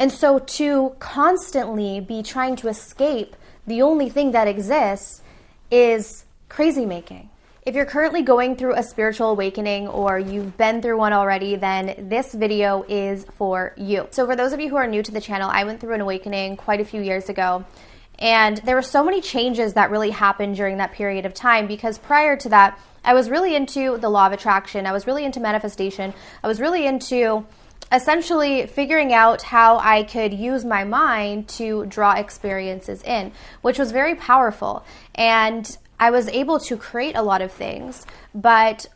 And so to constantly be trying to escape the only thing that exists is crazy making. If you're currently going through a spiritual awakening or you've been through one already, then this video is for you. So for those of you who are new to the channel, I went through an awakening quite a few years ago. And there were so many changes that really happened during that period of time, because prior to that, I was really into the law of attraction. I was really into manifestation. I was really into essentially figuring out how I could use my mind to draw experiences in, which was very powerful. And I was able to create a lot of things, but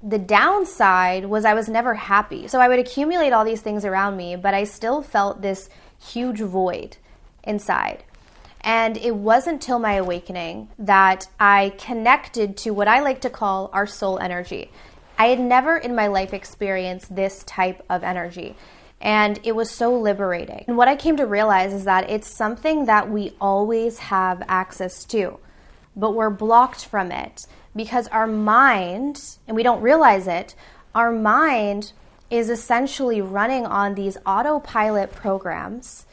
the downside was I was never happy. So I would accumulate all these things around me, but I still felt this huge void inside. And it wasn't till my awakening that I connected to what I like to call our soul energy. I had never in my life experienced this type of energy, and it was so liberating. And what I came to realize is that it's something that we always have access to, but we're blocked from it because our mind, and we don't realize it, our mind is essentially running on these autopilot programs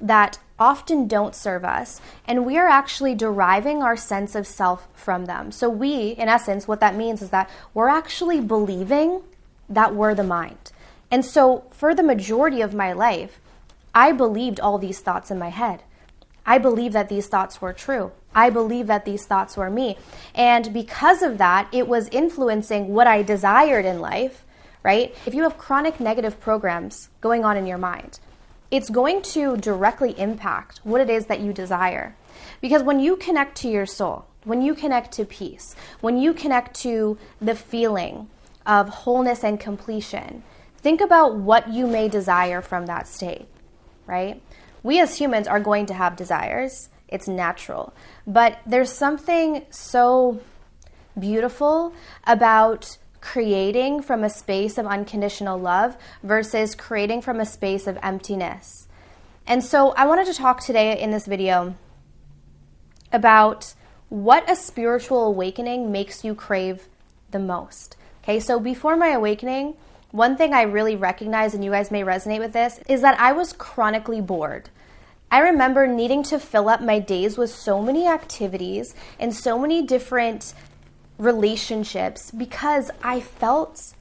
that often don't serve us, and we are actually deriving our sense of self from them. So we, in essence, what that means is that we're actually believing that we're the mind. And so for the majority of my life, I believed all these thoughts in my head. I believed that these thoughts were true. I believed that these thoughts were me. And because of that, it was influencing what I desired in life, right? If you have chronic negative programs going on in your mind, it's going to directly impact what it is that you desire. Because when you connect to your soul, when you connect to peace, when you connect to the feeling of wholeness and completion, think about what you may desire from that state, right? We as humans are going to have desires. It's natural. But there's something so beautiful about creating from a space of unconditional love versus creating from a space of emptiness. And so I wanted to talk today in this video about what a spiritual awakening makes you crave the most. Okay, so before my awakening, one thing I really recognized, and you guys may resonate with this, is that I was chronically bored. I remember needing to fill up my days with so many activities and so many different relationships because I felt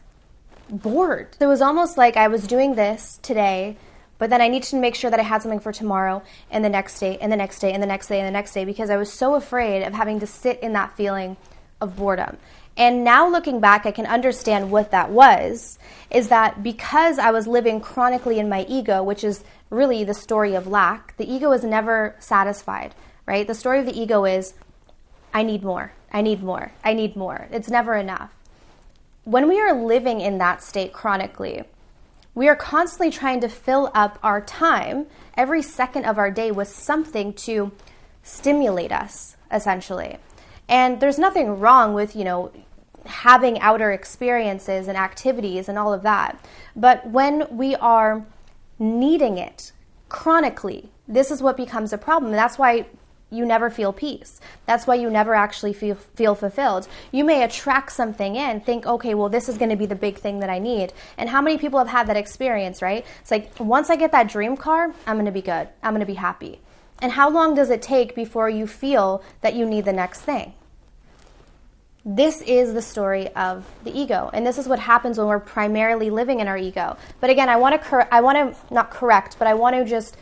bored. It was almost like I was doing this today, but then I needed to make sure that I had something for tomorrow and the next day and the next day and the next day and the next day, because I was so afraid of having to sit in that feeling of boredom. And now looking back, I can understand what that was, is that because I was living chronically in my ego, which is really the story of lack, the ego is never satisfied, right? The story of the ego is, I need more, I need more, I need more. It's never enough. When we are living in that state chronically, we are constantly trying to fill up our time, every second of our day, with something to stimulate us, essentially. And there's nothing wrong with, having outer experiences and activities and all of that. But when we are needing it chronically, this is what becomes a problem. And that's why you never feel peace. That's why you never actually feel fulfilled. You may attract something in, think, okay, well, this is going to be the big thing that I need. And how many people have had that experience, right? It's like, once I get that dream car, I'm going to be good. I'm going to be happy. And how long does it take before you feel that you need the next thing? This is the story of the ego. And this is what happens when we're primarily living in our ego. But again, I want to not correct, but I want to just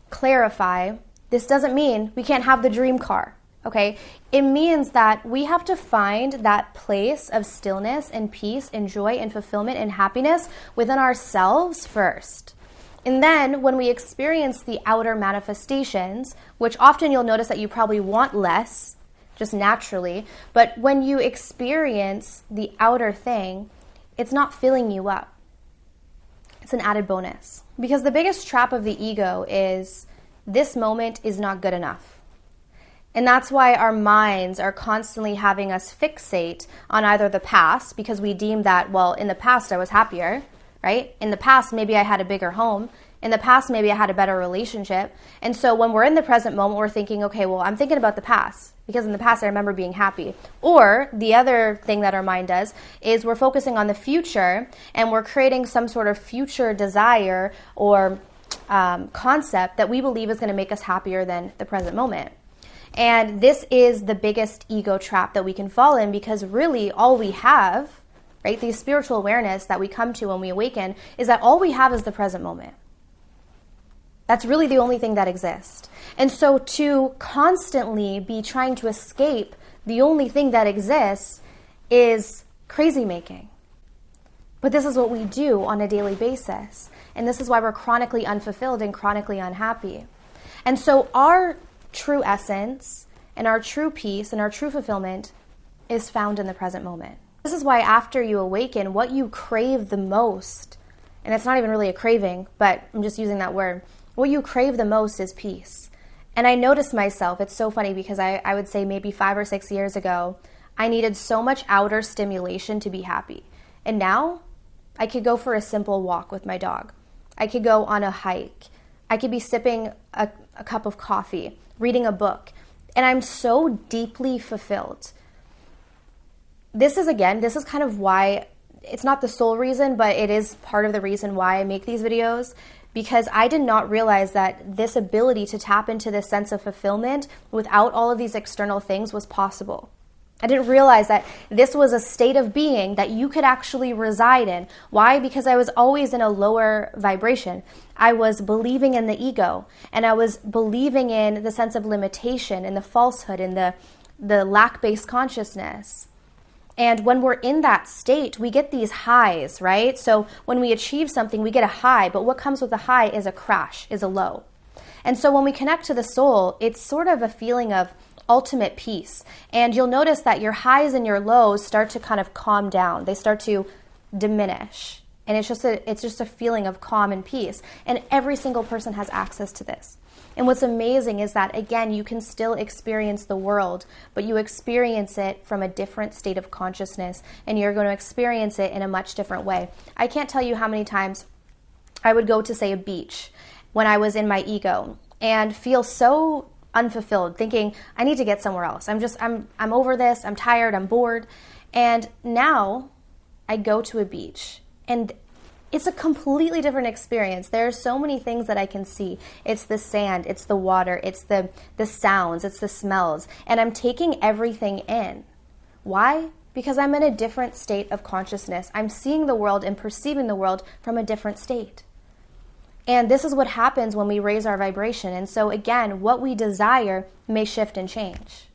clarify. This doesn't mean we can't have the dream car, okay? It means that we have to find that place of stillness and peace and joy and fulfillment and happiness within ourselves first. And then when we experience the outer manifestations, which often you'll notice that you probably want less, just naturally, but when you experience the outer thing, it's not filling you up. It's an added bonus. Because the biggest trap of the ego is this moment is not good enough. And that's why our minds are constantly having us fixate on either the past, because we deem that, well, in the past I was happier, right? In the past, maybe I had a bigger home. In the past, maybe I had a better relationship. And so when we're in the present moment, we're thinking, okay, well, I'm thinking about the past because in the past I remember being happy. Or the other thing that our mind does is we're focusing on the future and we're creating some sort of future desire or concept that we believe is going to make us happier than the present moment. And this is the biggest ego trap that we can fall in, because really all we have, right, the spiritual awareness that we come to when we awaken, is that all we have is the present moment. That's really the only thing that exists. And so to constantly be trying to escape the only thing that exists is crazy making. But this is what we do on a daily basis. And this is why we're chronically unfulfilled and chronically unhappy. And so our true essence and our true peace and our true fulfillment is found in the present moment. This is why after you awaken, what you crave the most, and it's not even really a craving, but I'm just using that word, what you crave the most is peace. And I noticed myself, it's so funny because I would say maybe 5 or 6 years ago, I needed so much outer stimulation to be happy. And now I could go for a simple walk with my dog. I could go on a hike. I could be sipping a cup of coffee, reading a book, and I'm so deeply fulfilled. This is kind of why, it's not the sole reason, but it is part of the reason why I make these videos, because I did not realize that this ability to tap into this sense of fulfillment without all of these external things was possible. I didn't realize that this was a state of being that you could actually reside in. Why? Because I was always in a lower vibration. I was believing in the ego, and I was believing in the sense of limitation and the falsehood and the lack-based consciousness. And when we're in that state, we get these highs, right? So when we achieve something, we get a high, but what comes with a high is a crash, is a low. And so when we connect to the soul, it's sort of a feeling of ultimate peace. And you'll notice that your highs and your lows start to kind of calm down. They start to diminish. And it's just a feeling of calm and peace. And every single person has access to this. And what's amazing is that, again, you can still experience the world, but you experience it from a different state of consciousness, and you're going to experience it in a much different way. I can't tell you how many times I would go to, say, a beach when I was in my ego and feel so unfulfilled, thinking, I need to get somewhere else. I'm over this, I'm tired, I'm bored. And now I go to a beach, and it's a completely different experience. There are so many things that I can see. It's the sand, it's the water, it's the sounds, it's the smells, and I'm taking everything in. Why? Because I'm in a different state of consciousness. I'm seeing the world and perceiving the world from a different state. And this is what happens when we raise our vibration. And so again, what we desire may shift and change.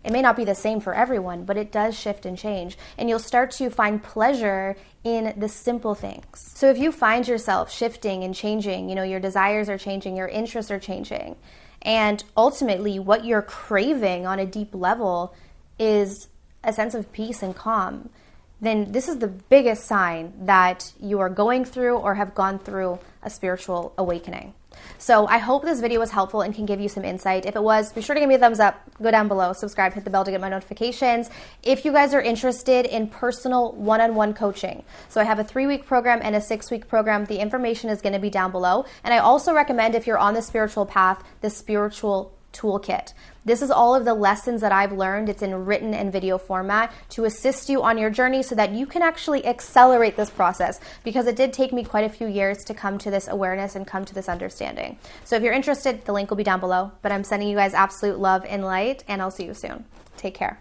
It may not be the same for everyone, but it does shift and change. And you'll start to find pleasure in the simple things. So if you find yourself shifting and changing, your desires are changing, your interests are changing, and ultimately what you're craving on a deep level is a sense of peace and calm, then this is the biggest sign that you are going through or have gone through a spiritual awakening. So I hope this video was helpful and can give you some insight. If it was, be sure to give me a thumbs up, go down below, subscribe, hit the bell to get my notifications. If you guys are interested in personal one-on-one coaching, so I have a 3-week program and a 6-week program. The information is going to be down below. And I also recommend, if you're on the spiritual path, the spiritual Toolkit. This is all of the lessons that I've learned. It's in written and video format to assist you on your journey so that you can actually accelerate this process, because it did take me quite a few years to come to this awareness and come to this understanding. So if you're interested, the link will be down below, but I'm sending you guys absolute love and light, and I'll see you soon. Take care.